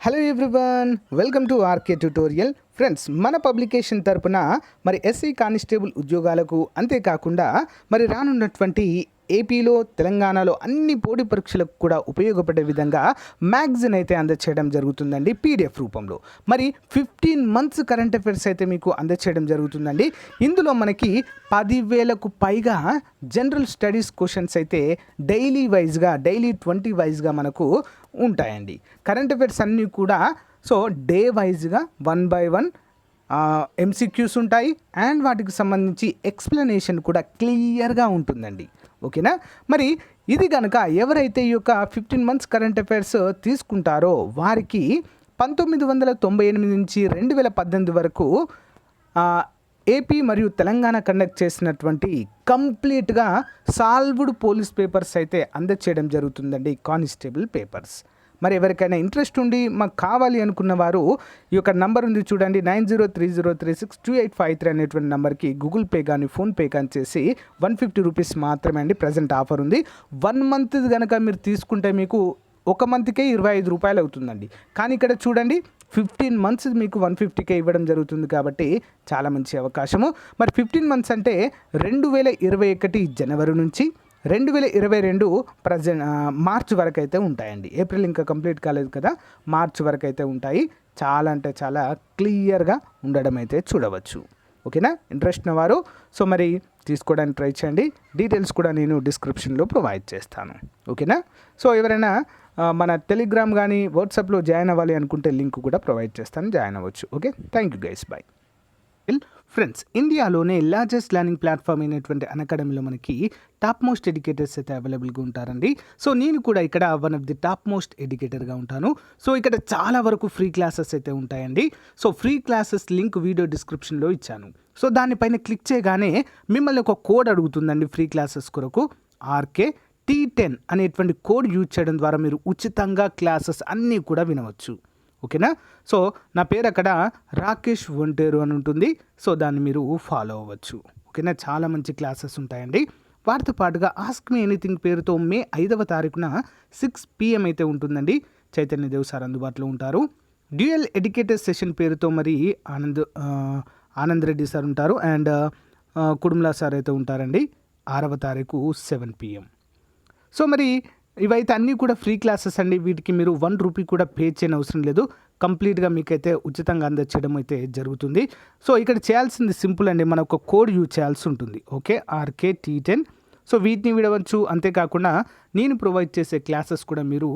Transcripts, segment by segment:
Hello everyone, welcome to RK tutorial. Friends, మన publication తరపున మరి ఎస్ఐ కానిస్టేబుల్ ఉద్యోగాలకు అంతేకాకుండా మరి రానున్నటువంటి ఏపీలో తెలంగాణలో అన్ని పోటీ పరీక్షలకు కూడా ఉపయోగపడే విధంగా మ్యాగజైన్ అయితే అందచేయడం జరుగుతుందండి పీడిఎఫ్ రూపంలో. మరి 15 మంత్స్ కరెంట్ అఫైర్స్ అయితే మీకు అందచేయడం జరుగుతుందండి. ఇందులో మనకి 10,000కు పైగా జనరల్ స్టడీస్ క్వశ్చన్స్ అయితే డైలీ 20 వైజ్గా మనకు ఉంటాయండి. కరెంట్ అఫైర్స్ అన్నీ కూడా డే వైజ్గా 1 by 1 ఎంసీక్యూస్ ఉంటాయి అండ్ వాటికి సంబంధించి ఎక్స్ప్లెనేషన్ కూడా క్లియర్గా ఉంటుందండి. ఓకేనా? మరి ఇది కనుక ఎవరైతే ఈ యొక్క 15 మంత్స్ కరెంట్ అఫైర్స్ తీసుకుంటారో వారికి 1998 నుంచి 2018 వరకు ఏపీ మరియు తెలంగాణ కండక్ట్ చేసినటువంటి కంప్లీట్గా సాల్వ్డ్ పోలీస్ పేపర్స్ అయితే అందచేయడం జరుగుతుందండి, కానిస్టేబుల్ పేపర్స్. మరి ఎవరికైనా ఇంట్రెస్ట్ ఉండి మాకు కావాలి అనుకున్న వారు ఈ యొక్క నంబర్ ఉంది చూడండి, 9030362853 అనేటువంటి నెంబర్కి గూగుల్ పే కానీ ఫోన్పే కానీ చేసి 150 రూపీస్ మాత్రమే అండి. ప్రజెంట్ ఆఫర్ ఉంది. 1 మంత్ కనుక మీరు తీసుకుంటే మీకు 1 మంత్కే 25 రూపాయలు అవుతుందండి. కానీ ఇక్కడ చూడండి 15 మంత్స్ మీకు 150కే ఇవ్వడం జరుగుతుంది కాబట్టి చాలా మంచి అవకాశము. మరి 15 మంత్స్ అంటే 2021 జనవరి నుంచి 2022 మార్చ్ వరకు అయితే ఉంటాయండి. ఏప్రిల్ ఇంకా కంప్లీట్ కాలేదు కదా, మార్చ్ వరకు అయితే ఉంటాయి. చాలా అంటే చాలా క్లియర్గా ఉండడం అయితే చూడవచ్చు. ఓకేనా? ఇంట్రెస్ట్ ఉన్నవారు మరి తీసుకోవడానికి ట్రై చేయండి. డీటెయిల్స్ కూడా నేను డిస్క్రిప్షన్లో ప్రొవైడ్ చేస్తాను. ఓకేనా? ఎవరైనా మన టెలిగ్రామ్ కానీ వాట్సాప్లో జాయిన్ అవ్వాలి అనుకుంటే లింక్ కూడా ప్రొవైడ్ చేస్తాను, జాయిన్ అవ్వచ్చు. Okay, thank you guys, bye. Friends, ఇండియాలోనే లార్జెస్ట్ లెర్నింగ్ ప్లాట్ఫామ్ అయినటువంటి అకాడమీలో మనకి టాప్ మోస్ట్ ఎడ్యుకేటర్స్ అయితే అవైలబుల్గా ఉంటారండి. నేను కూడా ఇక్కడ one of the top most ఎడ్యుకేటర్గా ఉంటాను. ఇక్కడ చాలా వరకు ఫ్రీ క్లాసెస్ అయితే ఉంటాయండి. ఫ్రీ క్లాసెస్ లింక్ వీడియో డిస్క్రిప్షన్లో ఇచ్చాను. దానిపైన క్లిక్ చేయగానే మిమ్మల్ని ఒక కోడ్ అడుగుతుందండి ఫ్రీ క్లాసెస్ కొరకు. RKT10 అనేటువంటి కోడ్ యూజ్ చేయడం ద్వారా మీరు ఉచితంగా క్లాసెస్ అన్నీ కూడా వినవచ్చు. ఓకేనా? నా పేరు అక్కడ రాకేష్ ఒంటేరు అని ఉంటుంది. దాన్ని మీరు ఫాలో అవ్వచ్చు. ఓకేనా? చాలా మంచి క్లాసెస్ ఉంటాయండి. వాటితో పాటుగా ఆస్క్ మీ ఎనీథింగ్ పేరుతో మే 5వ తారీఖున 6 PM అయితే ఉంటుందండి. చైతన్య దేవ్ సార్ అందుబాటులో ఉంటారు. డ్యూయల్ ఎడ్యుకేటర్ సెషన్ పేరుతో మరి ఆనంద్ రెడ్డి సార్ ఉంటారు అండ్ కుడుమ్లా సార్ అయితే ఉంటారండి. 6వ తారీఖు 7 PM. మరి ఇవైతే అన్నీ కూడా ఫ్రీ క్లాసెస్ అండి. వీటికి మీరు 1 రూపీ కూడా పే చేయని అవసరం లేదు. కంప్లీట్గా మీకైతే ఉచితంగా అందచేయడం అయితే జరుగుతుంది. ఇక్కడ చేయాల్సింది సింపుల్ అండి, మన ఒక కోడ్ యూజ్ చేయాల్సి ఉంటుంది. Okay, RKT10. వీటిని వినవచ్చు. అంతేకాకుండా నేను ప్రొవైడ్ చేసే క్లాసెస్ కూడా మీరు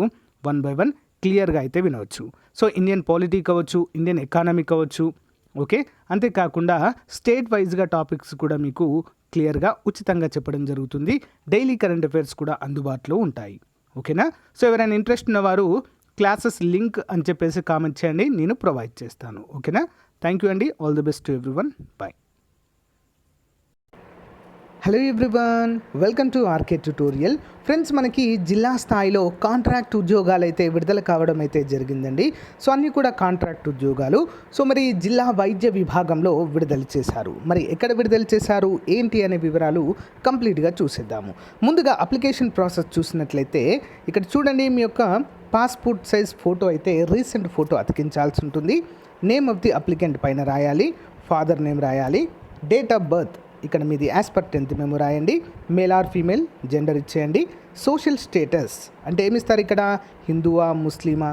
1 by 1 క్లియర్గా అయితే వినవచ్చు. ఇండియన్ పాలిటీ కావచ్చు, ఇండియన్ ఎకానమీ కావచ్చు. ఓకే, అంతేకాకుండా స్టేట్ వైజ్గా టాపిక్స్ కూడా మీకు క్లియర్గా ఉచితంగా చెప్పడం జరుగుతుంది. డైలీ కరెంట్ అఫైర్స్ కూడా అందుబాటులో ఉంటాయి. ఓకేనా? ఎవరైనా ఇంట్రెస్ట్ ఉన్నవారు క్లాసెస్ లింక్ అని చెప్పేసి కామెంట్ చేయండి, నేను ప్రొవైడ్ చేస్తాను. ఓకేనా? థ్యాంక్ యూ అండి. All the best to everyone. Bye. Hello everyone, welcome to RK tutorial. Friends, మనకి జిల్లా స్థాయిలో కాంట్రాక్ట్ ఉద్యోగాలు అయితే విడుదల కావడం అయితే జరిగిందండి. అన్నీ కూడా కాంట్రాక్ట్ ఉద్యోగాలు. మరి జిల్లా వైద్య విభాగంలో విడుదల చేశారు. మరి ఎక్కడ విడుదల చేశారు ఏంటి అనే వివరాలు కంప్లీట్గా చూసేద్దాము. ముందుగా అప్లికేషన్ ప్రాసెస్ చూసినట్లయితే ఇక్కడ చూడండి, మీ యొక్క పాస్పోర్ట్ సైజ్ ఫోటో అయితే రీసెంట్ ఫోటో అతికించాల్సి ఉంటుంది. నేమ్ ఆఫ్ ది అప్లికెంట్ పైన రాయాలి, ఫాదర్ నేమ్ రాయాలి, డేట్ ఆఫ్ బర్త్ ఇక్కడ మీది యాజ్ పర్ 10th మెమో రాయండి, మేల్ ఆర్ ఫీమేల్ జెండర్ ఇచ్చేయండి, సోషల్ స్టేటస్ అంటే ఏమిస్తారు ఇక్కడ, హిందువా ముస్లిమా,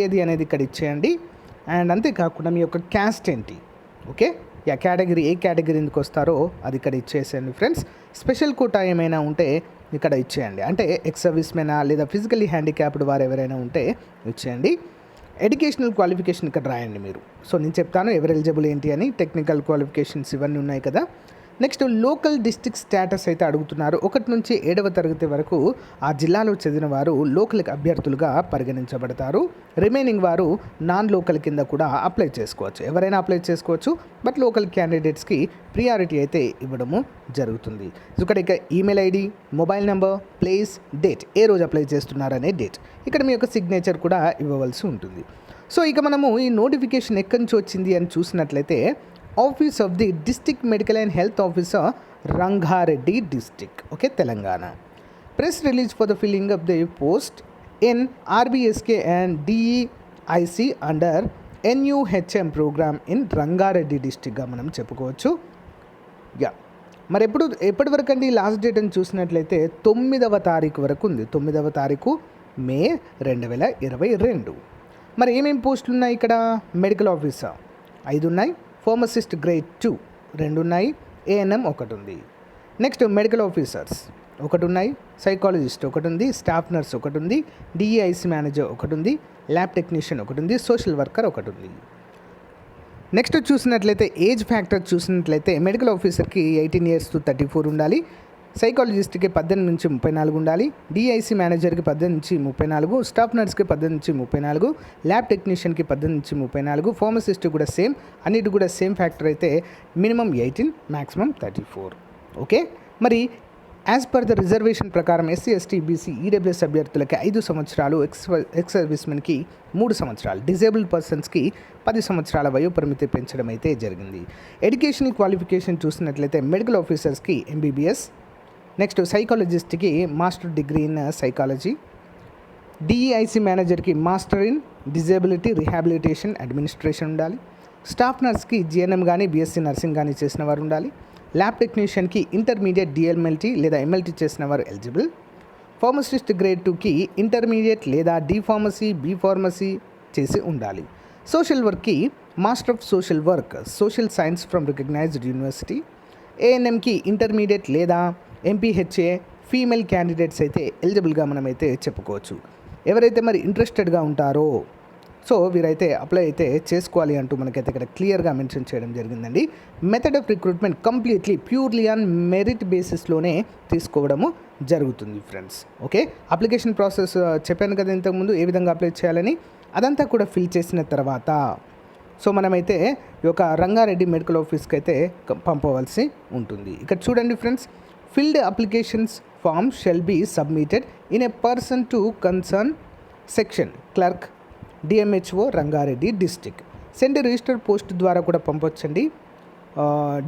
ఏది అనేది ఇక్కడ ఇచ్చేయండి. అండ్ అంతేకాకుండా మీ యొక్క క్యాస్ట్ ఏంటి, ఓకే, ఏ కేటగిరీ ఎందుకు వస్తారో అది ఇక్కడ ఇచ్చేసేయండి ఫ్రెండ్స్. స్పెషల్ కోటా ఏమైనా ఉంటే ఇక్కడ ఇచ్చేయండి, అంటే ఎక్స్ సర్వీస్ మెనా లేదా ఫిజికల్లీ హ్యాండిక్యాప్డ్ వారు ఎవరైనా ఉంటే ఇచ్చేయండి. ఎడ్యుకేషనల్ క్వాలిఫికేషన్ ఇక్కడ రాయండి మీరు. నేను చెప్తాను ఎవరు ఎలిజిబుల్ ఏంటి అని. టెక్నికల్ క్వాలిఫికేషన్స్ ఇవన్నీ ఉన్నాయి కదా. నెక్స్ట్ లోకల్ డిస్ట్రిక్ట్ స్టేటస్ అయితే అడుగుతున్నారు. 1 నుంచి 7వ తరగతి వరకు ఆ జిల్లాలో చదివిన వారు లోకల్ అభ్యర్థులుగా పరిగణించబడతారు. రిమైనింగ్ వారు నాన్ లోకల్ కింద కూడా అప్లై చేసుకోవచ్చు. ఎవరైనా అప్లై చేసుకోవచ్చు, బట్ లోకల్ క్యాండిడేట్స్కి ప్రియారిటీ అయితే ఇవ్వడము జరుగుతుంది. ఇక్కడ email ID, mobile number, place, date, ఏ రోజు అప్లై చేస్తున్నారనే డేట్, ఇక్కడ మీ యొక్క సిగ్నేచర్ కూడా ఇవ్వవలసి ఉంటుంది. ఇక మనము ఈ నోటిఫికేషన్ ఎక్కడి నుంచి వచ్చింది అని చూసినట్లయితే office of the district medical and health officer Rangareddy district, okay, Telangana. Press release for the filling of the post in RBSK and DE IC under NUHM programme in Rangareddy డిస్టిక్గా మనం చెప్పుకోవచ్చు. యా, మరి ఎప్పటి వరకు అండి లాస్ట్ డేట్ అని చూసినట్లయితే 9వ తారీఖు వరకు ఉంది. 9వ తారీఖు మే 2022. మరి ఏమేమి పోస్టులు ఉన్నాయి ఇక్కడ? మెడికల్ ఆఫీసర్ 5 ఉన్నాయి, ఫార్మసిస్ట్ గ్రేడ్ 2 2 ఉన్నాయి, ఏఎన్ఎం 1 ఉంది. నెక్స్ట్ మెడికల్ ఆఫీసర్స్ 1 ఉన్నాయి, సైకాలజిస్ట్ 1 ఉంది, స్టాఫ్ నర్స్ 1 ఉంది, డిఈఐసి మేనేజర్ 1 ఉంది, ల్యాబ్ టెక్నీషియన్ 1 ఉంది, సోషల్ వర్కర్ 1 ఉంది. నెక్స్ట్ చూసినట్లయితే ఏజ్ ఫ్యాక్టర్ చూసినట్లయితే మెడికల్ ఆఫీసర్కి 18 years to 34 ఉండాలి, సైకాలజిస్ట్కి 18 నుంచి 34 ఉండాలి, డిఐసి మేనేజర్కి 18 నుంచి 34, స్టాఫ్ నర్స్కి 18 నుంచి 34, ల్యాబ్ టెక్నీషియన్కి 18 నుంచి 34, ఫార్మసిస్ట్ కూడా సేమ్, అన్నిటి కూడా సేమ్ ఫ్యాక్టర్ అయితే మినిమం 18, మ్యాక్సిమం 34. ఓకే, మరి యాజ్ పర్ ద రిజర్వేషన్ ప్రకారం ఎస్సీ ఎస్టీ బీసీ ఈడబ్ల్యూఎస్ అభ్యర్థులకి 5 సంవత్సరాలు, ఎక్స్ సర్వీస్మెన్కి 3 సంవత్సరాలు, డిజేబుల్డ్ పర్సన్స్కి 10 సంవత్సరాల వయోపరిమితి పెంచడం అయితే జరిగింది. ఎడ్యుకేషన్ క్వాలిఫికేషన్ చూసినట్లయితే మెడికల్ ఆఫీసర్స్కి ఎంబీబీఎస్, నెక్స్ట్ సైకాలజిస్ట్కి master degree in psychology, DEIC మేనేజర్కి master in disability rehabilitation administration ఉండాలి, స్టాఫ్ నర్స్కి జిఎన్ఎం కానీ బీఎస్సీ నర్సింగ్ కానీ చేసిన వారు ఉండాలి, ల్యాబ్ టెక్నీషియన్కి ఇంటర్మీడియట్ డిఎల్ఎల్టీ లేదా ఎంఎల్టీ చేసిన వారు ఎలిజిబుల్, ఫార్మసిస్ట్ గ్రేడ్ 2కి ఇంటర్మీడియట్ లేదా డి ఫార్మసీ బీ ఫార్మసీ చేసి ఉండాలి, సోషల్ వర్క్కి master of social work social science from recognised university, ఏఎన్ఎంకి ఇంటర్మీడియట్ లేదా ఎంపీహెచ్ఏ ఫీమేల్ క్యాండిడేట్స్ అయితే ఎలిజిబుల్గా మనమైతే చెప్పుకోవచ్చు. ఎవరైతే మరి ఇంట్రెస్టెడ్గా ఉంటారో సో వీరైతే అప్లై అయితే చేసుకోవాలి అంటూ మనకైతే ఇక్కడ క్లియర్గా మెన్షన్ చేయడం జరిగిందండి. Method of recruitment completely purely on merit బేసిస్లోనే తీసుకోవడము జరుగుతుంది ఫ్రెండ్స్. ఓకే, అప్లికేషన్ ప్రాసెస్ చెప్పాను కదా ఇంతకుముందు ఏ విధంగా అప్లై చేయాలని, అదంతా కూడా ఫిల్ చేసిన తర్వాత సో మనమైతే ఈ యొక్క రంగారెడ్డి మెడికల్ ఆఫీస్కి అయితే పంపవలసి ఉంటుంది. ఇక్కడ చూడండి friends, filled applications form shall be submitted in a person to concern section clerk DMHO Rangareddy district, send register post ద్వారా కూడా పంపొచ్చండి.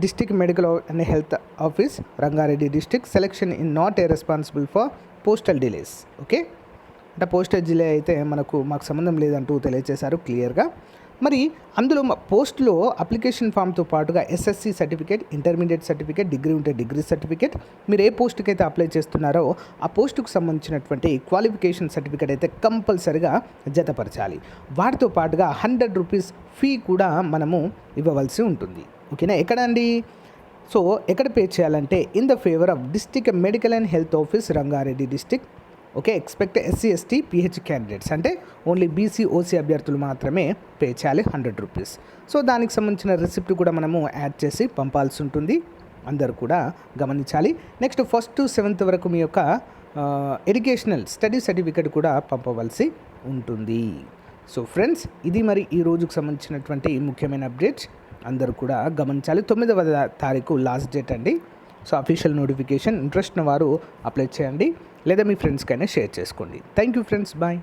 District medical and health office Rangareddy district, selection in not a responsible for postal delays. Okay, అంటే postal delay అయితే మాకు సంబంధం లేదంటూ తెలియజేశారు క్లియర్గా. మరి అందులో పోస్ట్లో అప్లికేషన్ ఫామ్తో పాటుగా SSC certificate, intermediate certificate, degree ఉంటే డిగ్రీ సర్టిఫికేట్, మీరు ఏ పోస్ట్కి అయితే అప్లై చేస్తున్నారో ఆ పోస్టుకు సంబంధించినటువంటి క్వాలిఫికేషన్ సర్టిఫికేట్ అయితే కంపల్సరిగా జతపరచాలి. వాటితో పాటుగా 100 రూపీస్ ఫీ కూడా మనము ఇవ్వవలసి ఉంటుంది. ఓకేనా, ఎక్కడ అండి? సో ఎక్కడ పే చేయాలంటే in the favour of district medical and health office Rangareddy district. Okay, expect SC ST pH candidates అంటే ఓన్లీ బీసీ ఓసీ అభ్యర్థులు మాత్రమే పే చేయాలి 100 రూపీస్. సో దానికి సంబంధించిన రిసిప్ట్ కూడా మనము యాడ్ చేసి పంపాల్సి ఉంటుంది, అందరూ కూడా గమనించాలి. నెక్స్ట్ 1st to 7th వరకు మీ యొక్క ఎడ్యుకేషనల్ స్టడీ సర్టిఫికేట్ కూడా పంపవలసి ఉంటుంది. సో ఫ్రెండ్స్, ఇది మరి ఈ రోజుకు సంబంధించినటువంటి ముఖ్యమైన అప్డేట్స్ అందరూ కూడా గమనించాలి. 9వ తారీఖు లాస్ట్ డేట్ అండి. సో అఫీషియల్ నోటిఫికేషన్, ఇంట్రెస్ట్ ఉన్న వారు అప్లై చేయండి లేదా మీ ఫ్రెండ్స్కైనా షేర్ చేసుకోండి. Thank you friends, bye.